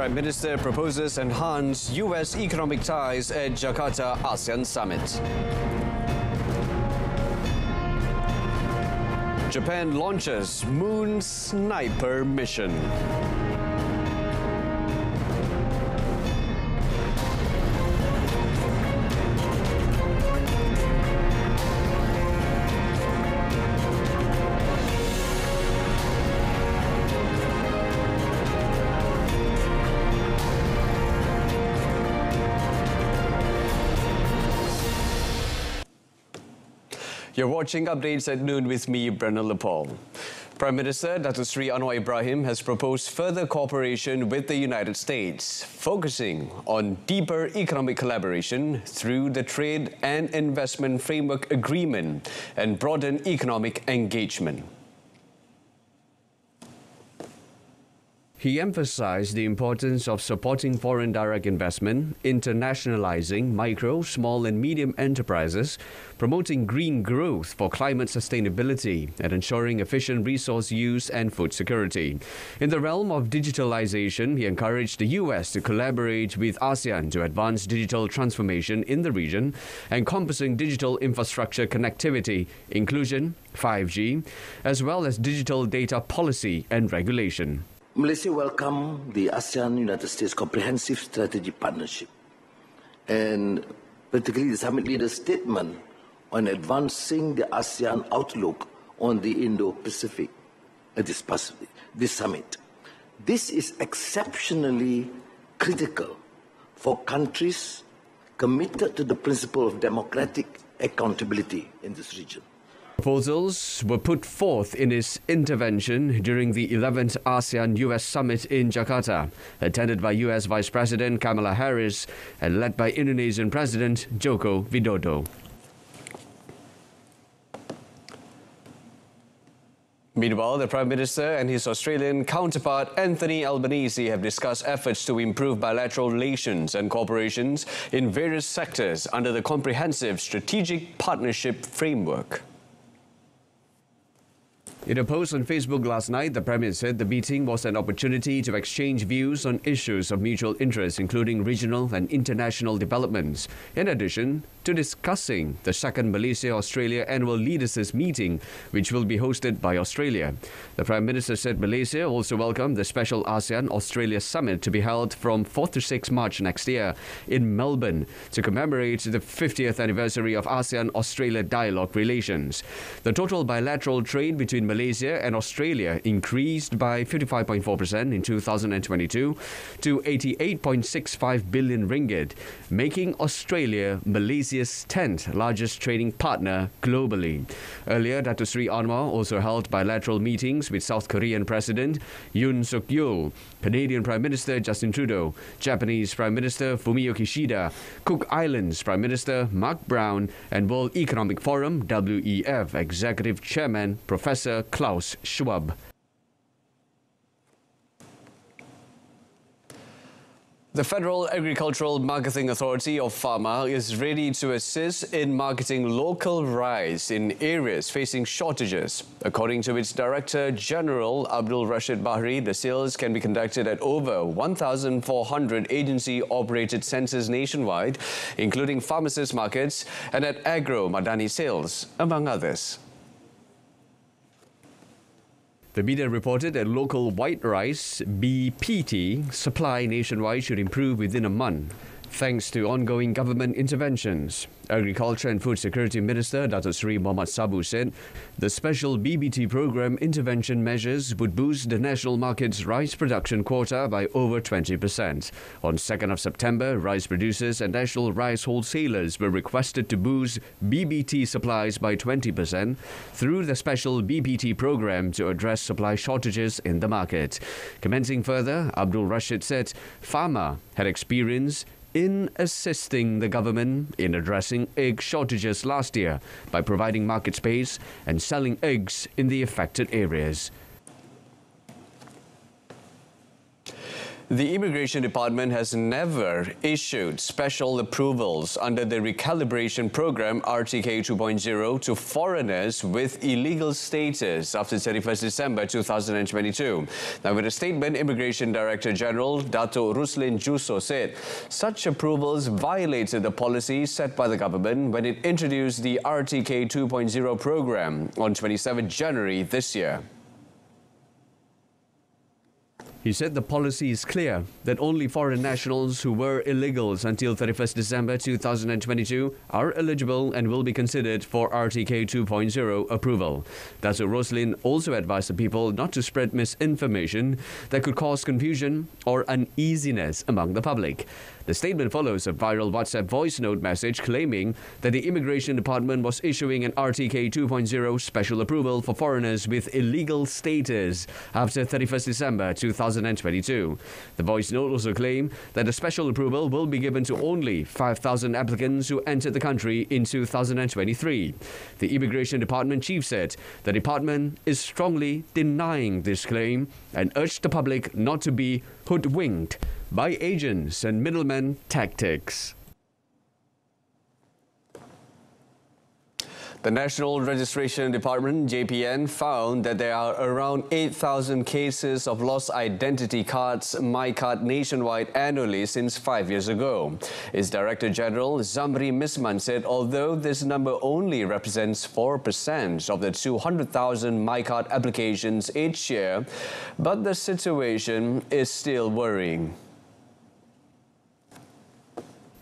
Prime Minister proposes enhanced U.S. economic ties at Jakarta ASEAN Summit. Japan launches Moon Sniper mission. You're watching Updates at Noon with me, Brennan Lepol. Prime Minister Datuk Seri Anwar Ibrahim has proposed further cooperation with the United States, focusing on deeper economic collaboration through the Trade and Investment Framework Agreement and broaden economic engagement. He emphasized the importance of supporting foreign direct investment, internationalizing micro, small and medium enterprises, promoting green growth for climate sustainability and ensuring efficient resource use and food security. In the realm of digitalization, he encouraged the US to collaborate with ASEAN to advance digital transformation in the region, encompassing digital infrastructure connectivity, inclusion, 5G, as well as digital data policy and regulation. Malaysia welcomed the ASEAN-United States Comprehensive Strategic Partnership and particularly the summit leader's statement on advancing the ASEAN outlook on the Indo-Pacific at this summit. This is exceptionally critical for countries committed to the principle of democratic accountability in this region. Proposals were put forth in his intervention during the 11th ASEAN-US Summit in Jakarta, attended by US Vice President Kamala Harris and led by Indonesian President Joko Widodo. Meanwhile, the Prime Minister and his Australian counterpart Anthony Albanese have discussed efforts to improve bilateral relations and cooperations in various sectors under the Comprehensive Strategic Partnership Framework. In a post on Facebook last night, the Premier said the meeting was an opportunity to exchange views on issues of mutual interest, including regional and international developments, in addition to discussing the second Malaysia-Australia Annual Leaders' Meeting, which will be hosted by Australia. The Prime Minister said Malaysia also welcomed the special ASEAN-Australia Summit to be held from 4th to 6th March next year in Melbourne to commemorate the 50th anniversary of ASEAN-Australia dialogue relations. The total bilateral trade between Malaysia and Australia increased by 55.4% in 2022 to 88.65 billion ringgit, making Australia Malaysia's 10th largest trading partner globally. Earlier, Datuk Seri Anwar also held bilateral meetings with South Korean President Yoon Suk-yeol, Canadian Prime Minister Justin Trudeau, Japanese Prime Minister Fumio Kishida, Cook Islands Prime Minister Mark Brown, and World Economic Forum WEF Executive Chairman Professor Klaus Schwab. The Federal Agricultural Marketing Authority of Pharma is ready to assist in marketing local rice in areas facing shortages. According to its Director General Abdul Rashid Bahri, the sales can be conducted at over 1,400 agency-operated centres nationwide, including pharmacist markets and at Agro Madani sales, among others. The media reported that local white rice, BPT, supply nationwide should improve within a month, thanks to ongoing government interventions. Agriculture and Food Security Minister Datuk Seri Mohammad Sabu said the special BBT program intervention measures would boost the national market's rice production quota by over 20%. On 2nd of September, rice producers and national rice wholesalers were requested to boost BBT supplies by 20% through the special BBT program to address supply shortages in the market. Commenting further, Abdul Rashid said Pharma had experience in assisting the government in addressing egg shortages last year by providing market space and selling eggs in the affected areas. The Immigration Department has never issued special approvals under the recalibration program RTK 2.0 to foreigners with illegal status after 31st December 2022. Now, with a statement, Immigration Director General Dato' Ruslin Juso said such approvals violated the policy set by the government when it introduced the RTK 2.0 program on 27 January this year. He said the policy is clear that only foreign nationals who were illegals until 31st December 2022 are eligible and will be considered for RTK 2.0 approval. Dato' Roslin also advised the people not to spread misinformation that could cause confusion or uneasiness among the public. The statement follows a viral WhatsApp voice note message claiming that the Immigration Department was issuing an RTK 2.0 special approval for foreigners with illegal status after 31st December 2022. The voice note also claimed that the special approval will be given to only 5,000 applicants who entered the country in 2023. The Immigration Department chief said the department is strongly denying this claim and urged the public not to be hoodwinked by agents and middlemen tactics. The National Registration Department, JPN, found that there are around 8,000 cases of lost identity cards, MyCard, nationwide annually since 5 years ago. Its Director General, Zamri Misman, said although this number only represents 4% of the 200,000 MyCard applications each year, but the situation is still worrying.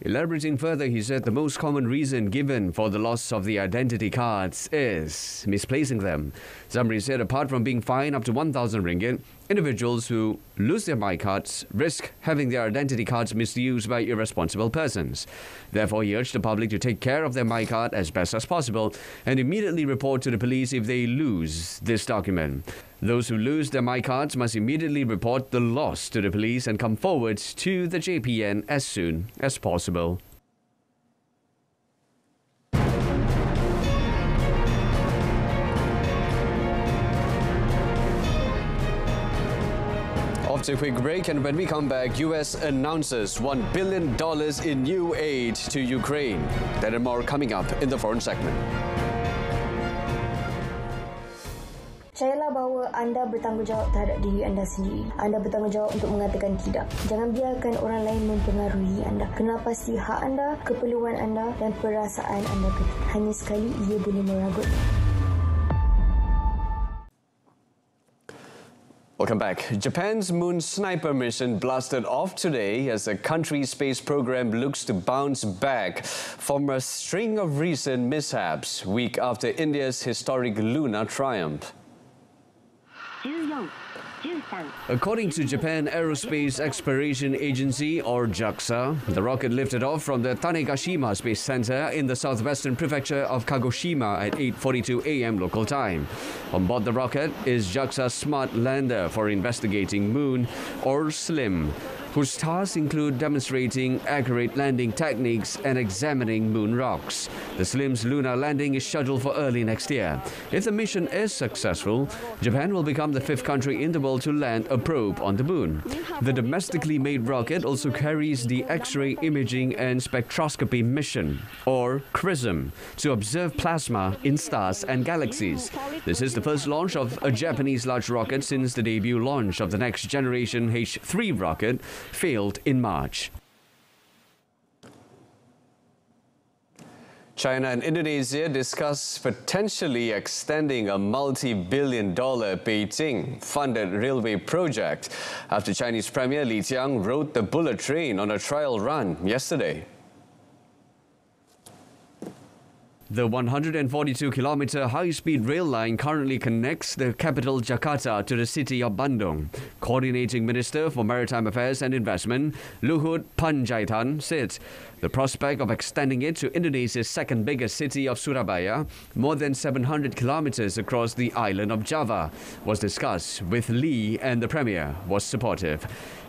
Elaborating further, he said the most common reason given for the loss of the identity cards is misplacing them. Zamri said apart from being fined up to 1,000 ringgit, individuals who lose their MyCards risk having their identity cards misused by irresponsible persons. Therefore, he urged the public to take care of their MyCard as best as possible and immediately report to the police if they lose this document. Those who lose their MyCards must immediately report the loss to the police and come forward to the JPN as soon as possible. After a quick break, and when we come back, US announces $1 billion in new aid to Ukraine. That and more coming up in the foreign segment. Percayalah bahawa anda bertanggungjawab terhadap diri anda sendiri. Anda bertanggungjawab untuk mengatakan tidak. Jangan biarkan orang lain mempengaruhi anda. Kenal pasti hak anda, keperluan anda dan perasaan anda. Hanya sekali ia boleh meragut. Welcome back. Japan's moon sniper mission blasted off today as the country's space program looks to bounce back from a string of recent mishaps, week after India's historic lunar triumph. According to Japan Aerospace Exploration Agency, or JAXA, the rocket lifted off from the Tanegashima Space Center in the southwestern prefecture of Kagoshima at 8:42 a.m. local time. On board the rocket is JAXA's Smart Lander for Investigating Moon, or SLIM, whose tasks include demonstrating accurate landing techniques and examining moon rocks. The SLIM's lunar landing is scheduled for early next year. If the mission is successful, Japan will become the 5th country in the world to land a probe on the moon. The domestically made rocket also carries the X-ray Imaging and Spectroscopy Mission, or XRISM, to observe plasma in stars and galaxies. This is the first launch of a Japanese large rocket since the debut launch of the next generation H3 rocket failed in March. China and Indonesia discuss potentially extending a multi-billion-dollar Beijing-funded railway project after Chinese Premier Li Qiang rode the bullet train on a trial run yesterday. The 142-kilometer high-speed rail line currently connects the capital Jakarta to the city of Bandung. Coordinating Minister for Maritime Affairs and Investment, Luhut Panjaitan, said The prospect of extending it to Indonesia's second biggest city of Surabaya, more than 700 kilometers across the island of Java, was discussed with Lee, and the Premier was supportive.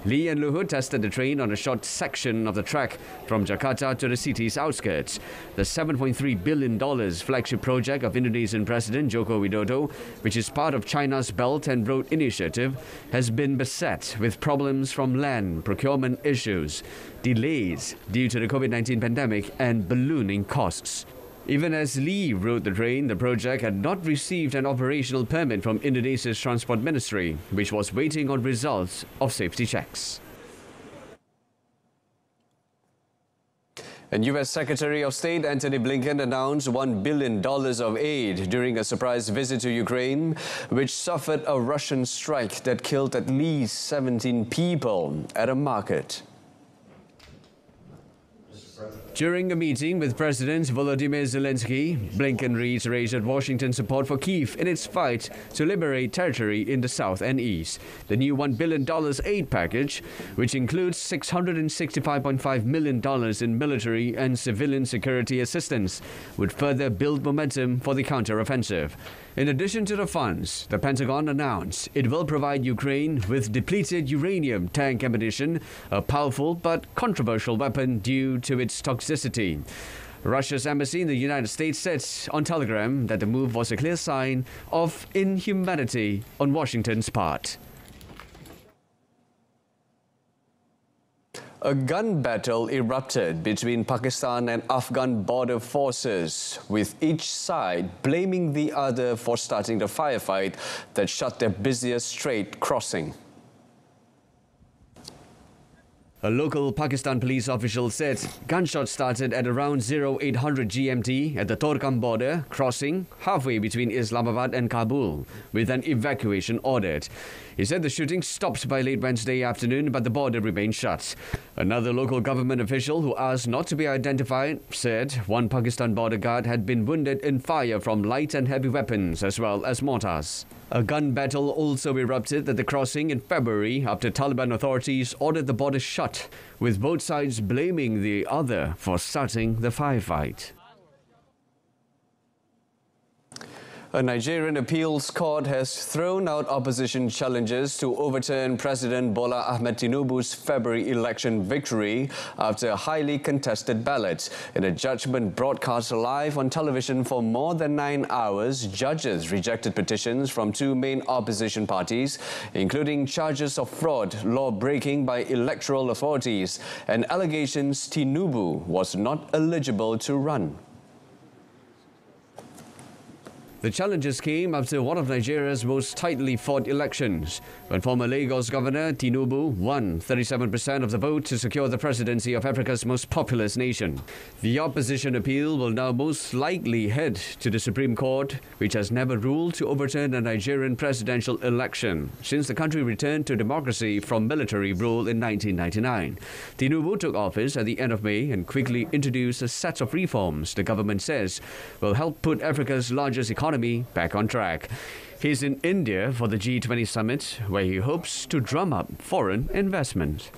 Lee and Luhut tested the train on a short section of the track from Jakarta to the city's outskirts. The $7.3 billion flagship project of Indonesian President Joko Widodo, which is part of China's Belt and Road Initiative, has been beset with problems from land procurement issues, delays due to the COVID-19 pandemic, and ballooning costs. Even as Lee rode the train, the project had not received an operational permit from Indonesia's Transport Ministry, which was waiting on results of safety checks. And U.S. Secretary of State Antony Blinken announced $1 billion of aid during a surprise visit to Ukraine, which suffered a Russian strike that killed at least 17 people at a market. During a meeting with President Volodymyr Zelensky, Blinken reiterated Washington's support for Kyiv in its fight to liberate territory in the south and east. The new $1 billion aid package, which includes $665.5 million in military and civilian security assistance, would further build momentum for the counteroffensive. In addition to the funds, the Pentagon announced it will provide Ukraine with depleted uranium tank ammunition, a powerful but controversial weapon due to its toxicity. Russia's embassy in the United States said on Telegram that the move was a clear sign of inhumanity on Washington's part. A gun battle erupted between Pakistan and Afghan border forces, with each side blaming the other for starting the firefight that shut their busiest strait crossing. A local Pakistan police official said gunshots started at around 0800 GMT at the Torkham border crossing halfway between Islamabad and Kabul, with an evacuation ordered. He said the shooting stopped by late Wednesday afternoon, but the border remained shut. Another local government official who asked not to be identified said one Pakistan border guard had been wounded in fire from light and heavy weapons as well as mortars. A gun battle also erupted at the crossing in February after Taliban authorities ordered the border shut, with both sides blaming the other for starting the firefight. A Nigerian appeals court has thrown out opposition challenges to overturn President Bola Ahmed Tinubu's February election victory after a highly contested ballot. In a judgment broadcast live on television for more than 9 hours, judges rejected petitions from two main opposition parties, including charges of fraud, law-breaking by electoral authorities, and allegations Tinubu was not eligible to run. The challenges came after one of Nigeria's most tightly fought elections, when former Lagos Governor Tinubu won 37% of the vote to secure the presidency of Africa's most populous nation. The opposition appeal will now most likely head to the Supreme Court, which has never ruled to overturn a Nigerian presidential election since the country returned to democracy from military rule in 1999. Tinubu took office at the end of May and quickly introduced a set of reforms the government says will help put Africa's largest economy back on track. He's in India for the G20 summit, where he hopes to drum up foreign investment.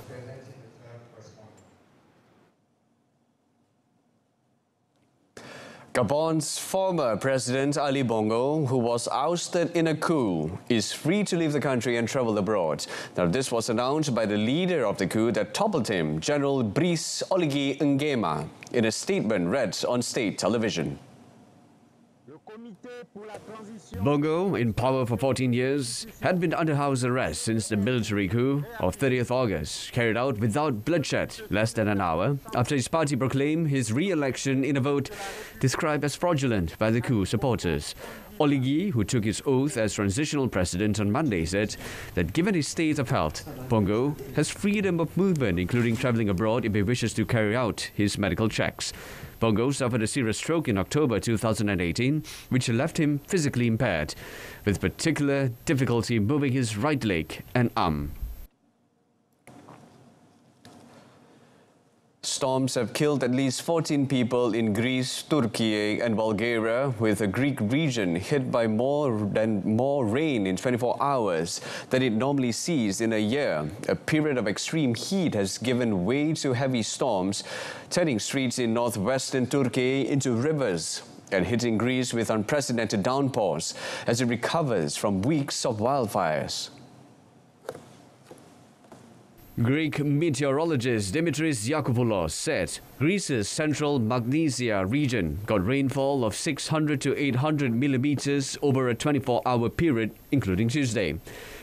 Gabon's former President Ali Bongo, who was ousted in a coup, is free to leave the country and travel abroad. Now, this was announced by the leader of the coup that toppled him, General Brice Oligui Nguema, in a statement read on state television. Bongo, in power for 14 years, had been under house arrest since the military coup of 30th August, carried out without bloodshed less than an hour after his party proclaimed his re-election in a vote described as fraudulent by the coup supporters. Oligui, who took his oath as transitional president on Monday, said that given his state of health, Bongo has freedom of movement, including travelling abroad if he wishes to carry out his medical checks. Bongo suffered a serious stroke in October 2018, which left him physically impaired, with particular difficulty moving his right leg and arm. Storms have killed at least 14 people in Greece, Turkey and Bulgaria, with the Greek region hit by more rain in 24 hours than it normally sees in a year. A period of extreme heat has given way to heavy storms, turning streets in northwestern Turkey into rivers and hitting Greece with unprecedented downpours as it recovers from weeks of wildfires. Greek meteorologist Dimitris Yakopoulos said Greece's central Magnesia region got rainfall of 600 to 800 millimeters over a 24-hour period, including Tuesday.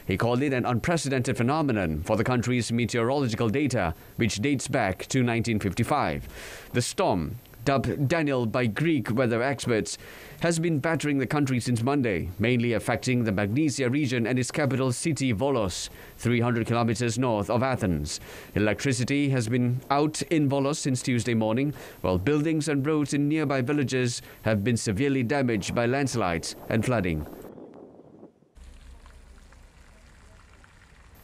He called it an unprecedented phenomenon for the country's meteorological data, which dates back to 1955. The storm, dubbed Daniel by Greek weather experts, has been battering the country since Monday, mainly affecting the Magnesia region and its capital city Volos, 300 kilometers north of Athens. Electricity has been out in Volos since Tuesday morning, while buildings and roads in nearby villages have been severely damaged by landslides and flooding.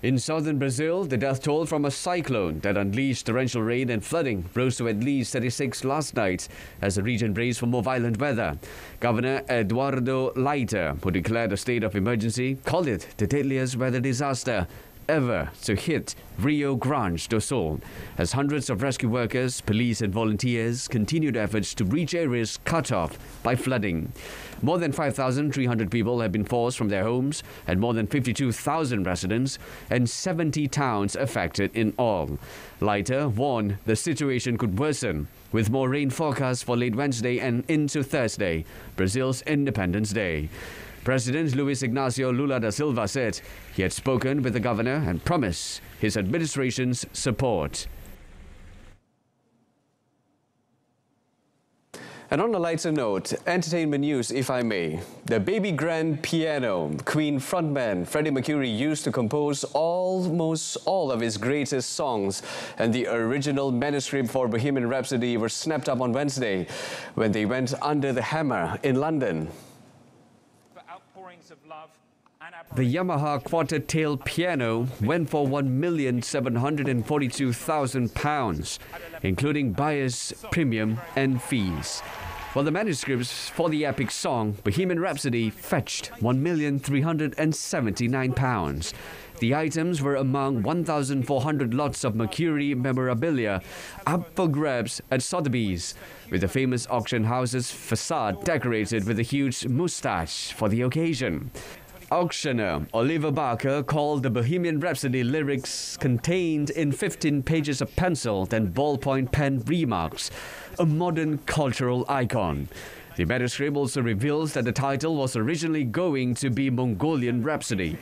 In southern Brazil, the death toll from a cyclone that unleashed torrential rain and flooding rose to at least 36 last night as the region braced for more violent weather. Governor Eduardo Leiter, who declared a state of emergency, called it the deadliest weather disaster ever to hit Rio Grande do Sul, as hundreds of rescue workers, police and volunteers continued efforts to reach areas cut off by flooding. More than 5,300 people have been forced from their homes and more than 52,000 residents and 70 towns affected in all. Leiter warned the situation could worsen with more rain forecast for late Wednesday and into Thursday, Brazil's Independence Day. President Luiz Inácio Lula da Silva said he had spoken with the governor and promised his administration's support. And on a lighter note, entertainment news, if I may. The baby grand piano Queen frontman Freddie Mercury used to compose almost all of his greatest songs, and the original manuscript for Bohemian Rhapsody were snapped up on Wednesday when they went under the hammer in London. The Yamaha quarter-tail piano went for £1,742,000, including buyer's premium and fees, while the manuscripts for the epic song Bohemian Rhapsody fetched £1,379,000. The items were among 1,400 lots of Mercury memorabilia up for grabs at Sotheby's, with the famous auction house's facade decorated with a huge moustache for the occasion. Auctioneer Oliver Barker called the Bohemian Rhapsody lyrics contained in 15 pages of pencil and ballpoint pen remarks a modern cultural icon. The manuscript also reveals that the title was originally going to be Mongolian Rhapsody.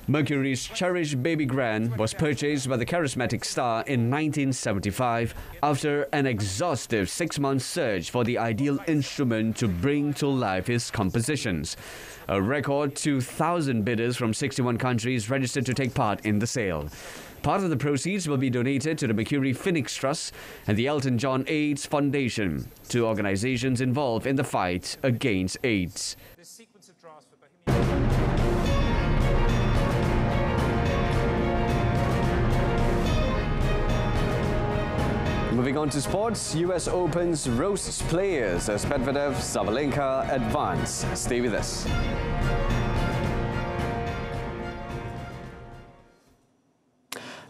Mercury's cherished baby grand was purchased by the charismatic star in 1975 after an exhaustive 6-month search for the ideal instrument to bring to life his compositions. A record 2,000 bidders from 61 countries registered to take part in the sale. Part of the proceeds will be donated to the Mercury Phoenix Trust and the Elton John AIDS Foundation, two organizations involved in the fight against AIDS. Moving on to sports, US Open's roasts players as Medvedev, Sabalenka advance. Stay with us.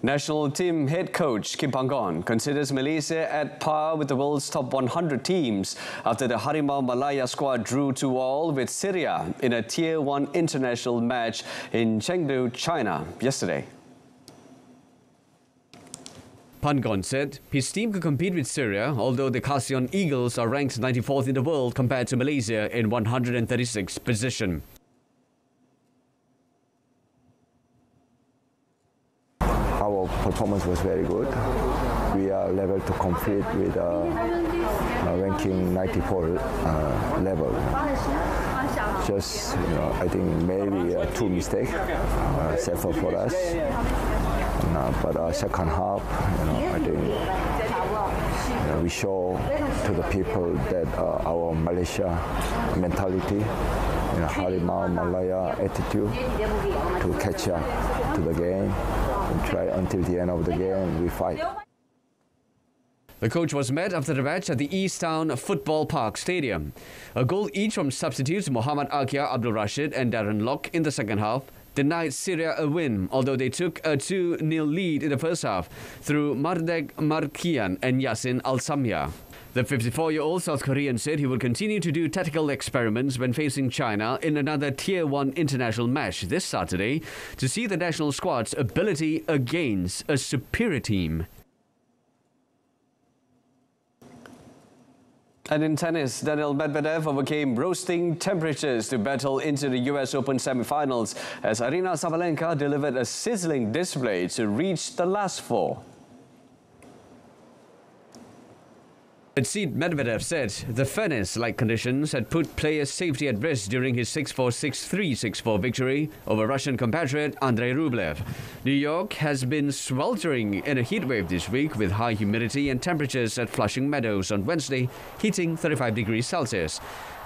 National team head coach Kim Panggon considers Malaysia at par with the world's top 100 teams after the Harimau Malaya squad drew 2-2 with Syria in a Tier 1 international match in Chengdu, China yesterday. Panggon said his team could compete with Syria, although the Kasion Eagles are ranked 94th in the world compared to Malaysia in 136th position. Our performance was very good. We are level to compete with ranking 94 level. Just, I think maybe 2 mistakes, safer for us. But second half, I think we show to the people that our Malaysia mentality, Harimau Malaya attitude to catch up to the game and try until the end of the game we fight. The coach was met after the match at the East Town Football Park Stadium. A goal each from substitutes Muhammad Akia Abdul Rashid and Darren Locke in the second half denied Syria a win, although they took a 2-0 lead in the first half through Mardek Markian and Yassin Al-Samya. The 54-year-old South Korean said he will continue to do tactical experiments when facing China in another Tier 1 international match this Saturday to see the national squad's ability against a superior team. And in tennis, Daniil Medvedev overcame roasting temperatures to battle into the US Open semi-finals as Aryna Sabalenka delivered a sizzling display to reach the last four. But Sept Medvedev said the furnace-like conditions had put players' safety at risk during his 6-4, 6-3, 6-4 victory over Russian compatriot Andrei Rublev. New York has been sweltering in a heatwave this week with high humidity and temperatures at Flushing Meadows on Wednesday hitting 35 degrees Celsius.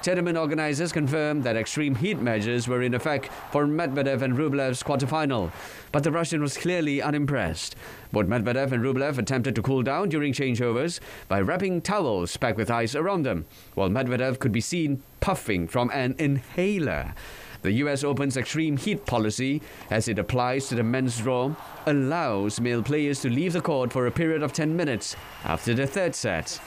Tournament organizers confirmed that extreme heat measures were in effect for Medvedev and Rublev's quarterfinal, but the Russian was clearly unimpressed. Both Medvedev and Rublev attempted to cool down during changeovers by wrapping towels packed with ice around them, while Medvedev could be seen puffing from an inhaler. The US Open's extreme heat policy, as it applies to the men's draw, allows male players to leave the court for a period of 10 minutes after the third set.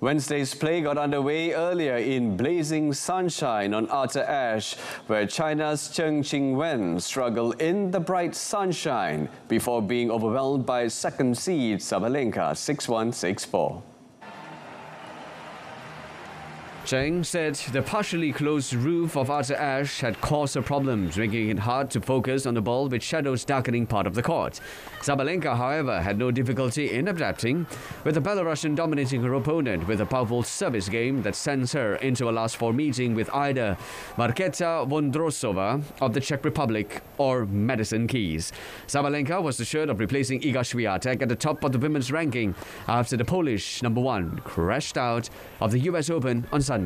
Wednesday's play got underway earlier in blazing sunshine on Arthur Ashe, where China's Chen Qingwen struggled in the bright sunshine before being overwhelmed by second seed Sabalenka 6-1, 6-4. Cheng said the partially closed roof of Arthur Ashe had caused her problems, making it hard to focus on the ball with shadows darkening part of the court. Sabalenka, however, had no difficulty in adapting, with the Belarusian dominating her opponent with a powerful service game that sends her into a last four meeting with either Marketa Vondrosova of the Czech Republic or Madison Keys. Sabalenka was assured of replacing Iga Swiatek at the top of the women's ranking after the Polish number one crashed out of the US Open on Sunday.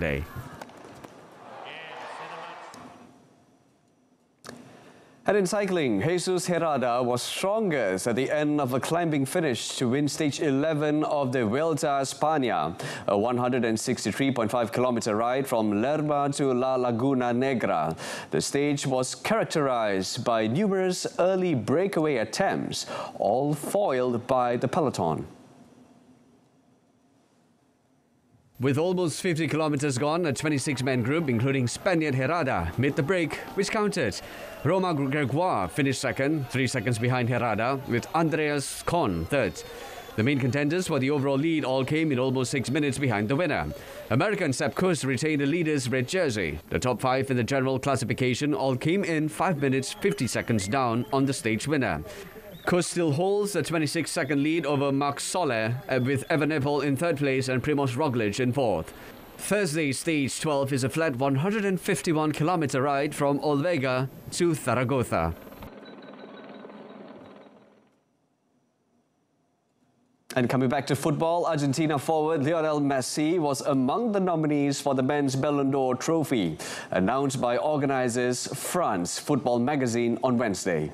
And in cycling, Jesus Herrada was strongest at the end of a climbing finish to win stage 11 of the Vuelta a España, a 163.5-kilometer ride from Lerma to La Laguna Negra. The stage was characterized by numerous early breakaway attempts, all foiled by the peloton. With almost 50 kilometers gone, a 26-man group, including Spaniard Herrada, made the break, which counted. Roma Gregoire finished second, 3 seconds behind Herrada, with Andreas Kohn third. The main contenders for the overall lead all came in almost 6 minutes behind the winner. American Sept retained the leader's red jersey. The top 5 in the general classification all came in 5 minutes 50 seconds down on the stage winner. Kuss still holds the 26-second lead over Marc Soler, with Evenepoel in third place and Primož Roglic in fourth. Thursday's stage 12 is a flat 151-kilometer ride from Olvega to Zaragoza. And coming back to football, Argentina forward Lionel Messi was among the nominees for the men's Ballon d'Or trophy, announced by organizers France Football magazine on Wednesday.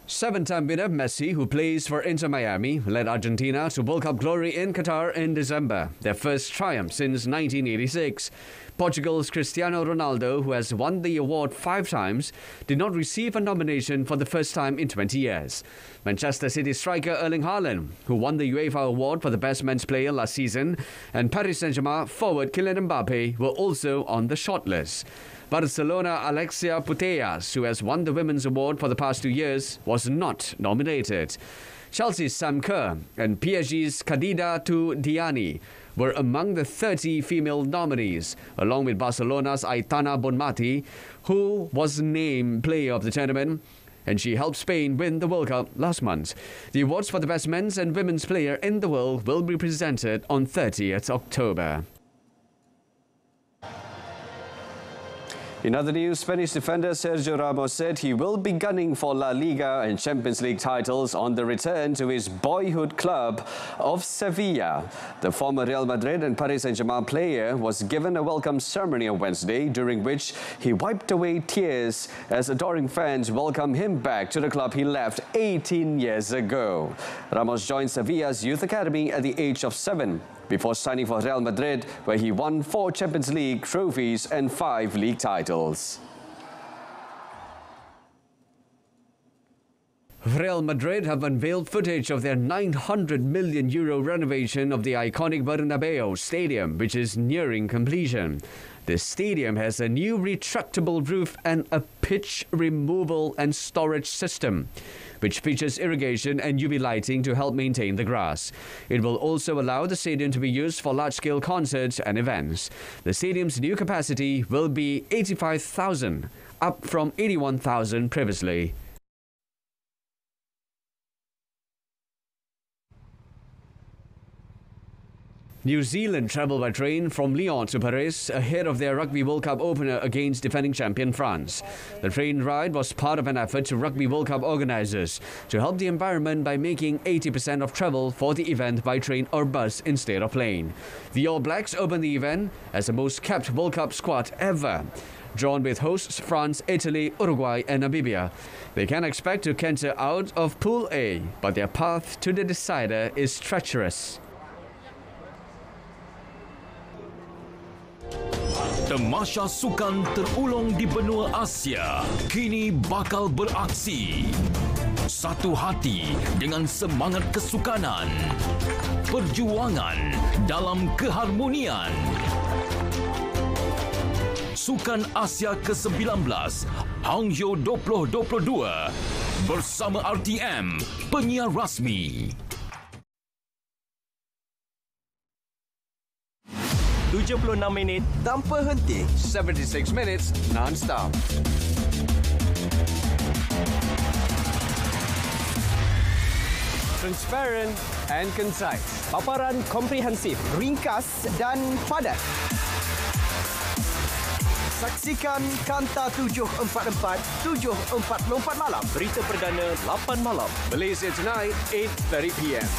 7-time winner Messi, who plays for Inter Miami, led Argentina to World Cup glory in Qatar in December, their first triumph since 1986. Portugal's Cristiano Ronaldo, who has won the award 5 times, did not receive a nomination for the first time in 20 years. Manchester City striker Erling Haaland, who won the UEFA award for the best men's player last season, and Paris Saint-Germain forward Kylian Mbappe were also on the shortlist. Barcelona Alexia Putellas, who has won the women's award for the past 2 years, was not nominated. Chelsea's Sam Kerr and PSG's Khadija Diani were among the 30 female nominees, along with Barcelona's Aitana Bonmati, who was named player of the tournament, and she helped Spain win the World Cup last month. The awards for the best men's and women's player in the world will be presented on 30th October. In other news, Spanish defender Sergio Ramos said he will be gunning for La Liga and Champions League titles on the return to his boyhood club of Sevilla. The former Real Madrid and Paris Saint-Germain player was given a welcome ceremony on Wednesday, during which he wiped away tears as adoring fans welcomed him back to the club he left 18 years ago. Ramos joined Sevilla's youth academy at the age of 7. Before signing for Real Madrid, where he won 4 Champions League trophies and 5 league titles. Real Madrid have unveiled footage of their €900 million renovation of the iconic Bernabeu Stadium, which is nearing completion. The stadium has a new retractable roof and a pitch removal and storage system, which features irrigation and UV lighting to help maintain the grass. It will also allow the stadium to be used for large-scale concerts and events. The stadium's new capacity will be 85,000, up from 81,000 previously. New Zealand travelled by train from Lyon to Paris ahead of their Rugby World Cup opener against defending champion France. The train ride was part of an effort to Rugby World Cup organisers to help the environment by making 80% of travel for the event by train or bus instead of plane. The All Blacks opened the event as the most capped World Cup squad ever, drawn with hosts France, Italy, Uruguay and Namibia. They can expect to canter out of Pool A, but their path to the decider is treacherous. Tamasya sukan terulung di benua Asia kini bakal beraksi. Satu hati dengan semangat kesukanan. Perjuangan dalam keharmonian. Sukan Asia ke-19 Hangzhou 2022 bersama RTM, penyiar rasmi. 76 minit tanpa henti. 76 minutes non-stop. Transparent and concise. Paparan komprehensif, ringkas dan padat. Saksikan Kanta 744, 7.44 malam. Berita perdana 8 malam. Malaysia tonight, 8:30 p.m.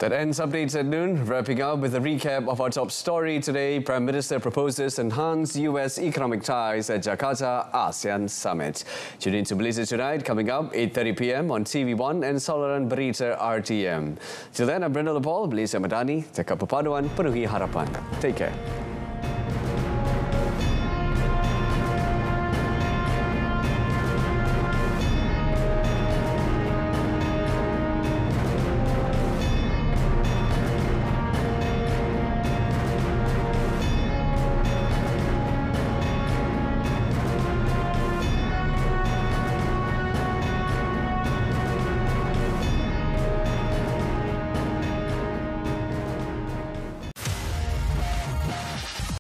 That ends updates at noon. Wrapping up with a recap of our top story today. Prime Minister proposes enhanced US economic ties at Jakarta ASEAN Summit. Tune in to Malaysia Tonight, coming up 8:30 p.m. on TV1 and saluran Berita RTM. Till then, I'm Brenda Lepol, Malaysia Madani. Cakap perpaduan, penuhi harapan. Take care.